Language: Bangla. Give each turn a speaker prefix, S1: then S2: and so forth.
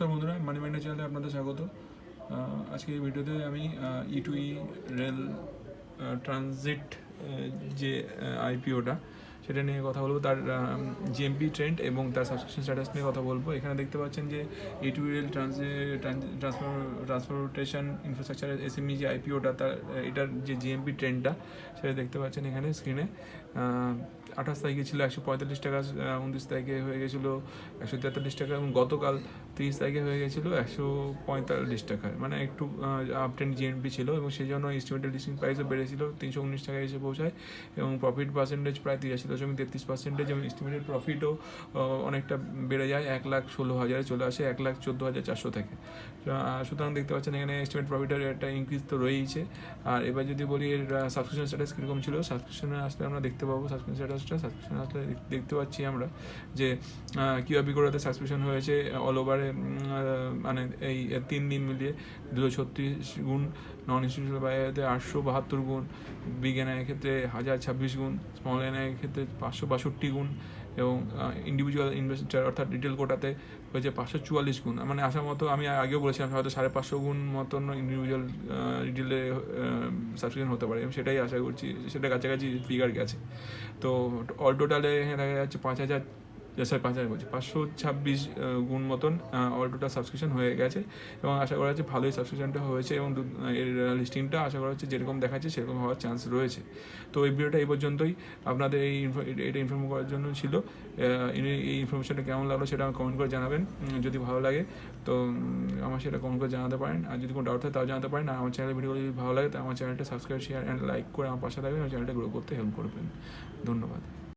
S1: নমস্কার বন্ধুরা, মানি মাইন্ডের চ্যানেলে আপনাদের স্বাগত। আজকে এই ভিডিওতে আমি E2E রেল ট্রানজিট যে আইপিওটা সেটা নিয়ে কথা বলবো, তার জিএমপি ট্রেন্ড এবং তার সাবস্ক্রিপশন স্ট্যাটাস নিয়ে কথা বলবো। এখানে দেখতে পাচ্ছেন যে E2E রেল ট্রান্সপোর্টেশন ইনফ্রাস্ট্রাকচারের এসএমই যে আইপিওটা, তার এটার যে জিএমপি ট্রেন্ডটা সেটা দেখতে পাচ্ছেন এখানে স্ক্রিনে। 28 তারিখে ছিল 145 টাকা, 29 তারিখে হয়ে গেছিলো 143 টাকা এবং গতকাল 30 তারিখে হয়ে গেছিলো 145 টাকা, মানে একটু আপ ট্রেন্ড জিএমপি ছিল এবং সেই জন্য এস্টিমেটেড লিস্টিং প্রাইসও বেড়েছিল, 319 টাকায় এসে পৌঁছায় এবং প্রফিট পার্সেন্টেজ প্রায় 83.33% এবং এস্টিমেটেড প্রফিটও অনেকটা বেড়ে যায়, 1,16,000 চলে আসে 1,14,400 থেকে। সুতরাং দেখতে পাচ্ছেন এখানে এস্টিমেট প্রফিটের একটা ইনক্রিজ তো রয়েইছে। আর এবার যদি বলি এর সাবস্ক্রিপশন স্ট্যাটাস কীরকম ছিল, সাবস্ক্রিপশনে আসলে আমরা দেখতে পাবো সাবস্ক্রিপশনে আসলে দেখতে পাচ্ছি আমরা যে কিউআরপি কোডাতে সাবস্ক্রিপশন হয়েছে অল ওভারে, মানে এই 3 দিন মিলিয়ে 236 গুণ, নন ইনস্টিটিউশনাল বাইরেতে 872 গুণ, বিগ এনআইয়ের ক্ষেত্রে 1026 গুণ, স্মল এনআইয়ের ক্ষেত্রে 562 গুণ এবং ইন্ডিভিজুয়াল ইনভেস্টার অর্থাৎ রিটেল কোটাতে হয়েছে 544 গুণ। মানে আসার মতো আমি আগেও বলেছিলাম হয়তো 550 গুণ মতন ইন্ডিভিজুয়াল রিটেলে সাবস্ক্রিপশন হতে পারে, সেটাই আশা করছি, সেটা কাছাকাছি ফিগার গেছে। তো অল টোটালে দেখা যাচ্ছে 526 গুণ মতন অল টোটাল সাবস্ক্রিপশন হয়ে গেছে এবং আশা করা হচ্ছে ভালোই সাবস্ক্রিপশনটা হয়েছে এবং এর লিস্টিংটা আশা করা হচ্ছে যেরকম দেখাচ্ছে সেরকম হওয়ার চান্স রয়েছে। তো এই ভিডিওটা এই পর্যন্তই, আপনাদের এটা ইনফর্ম করার জন্য ছিল। এই ইনফরমেশনটা কেমন লাগলো সেটা কমেন্ট করে জানাবেন। যদি ভালো লাগে তো আমার সেটা কমেন্ট করে জানাতে পারেন, আর যদি কোনো ডাউট থাকে তাও জানাতে পারেন। আর আমার চ্যানেলের ভিডিও যদি ভালো লাগে তো আমার চ্যানেলটা সাবস্ক্রাইব, শেয়ার অ্যান্ড লাইক করে আমার পাশে থাকবেন, আমার চ্যানেলটা গ্রো করতে হেল্প করবেন। ধন্যবাদ।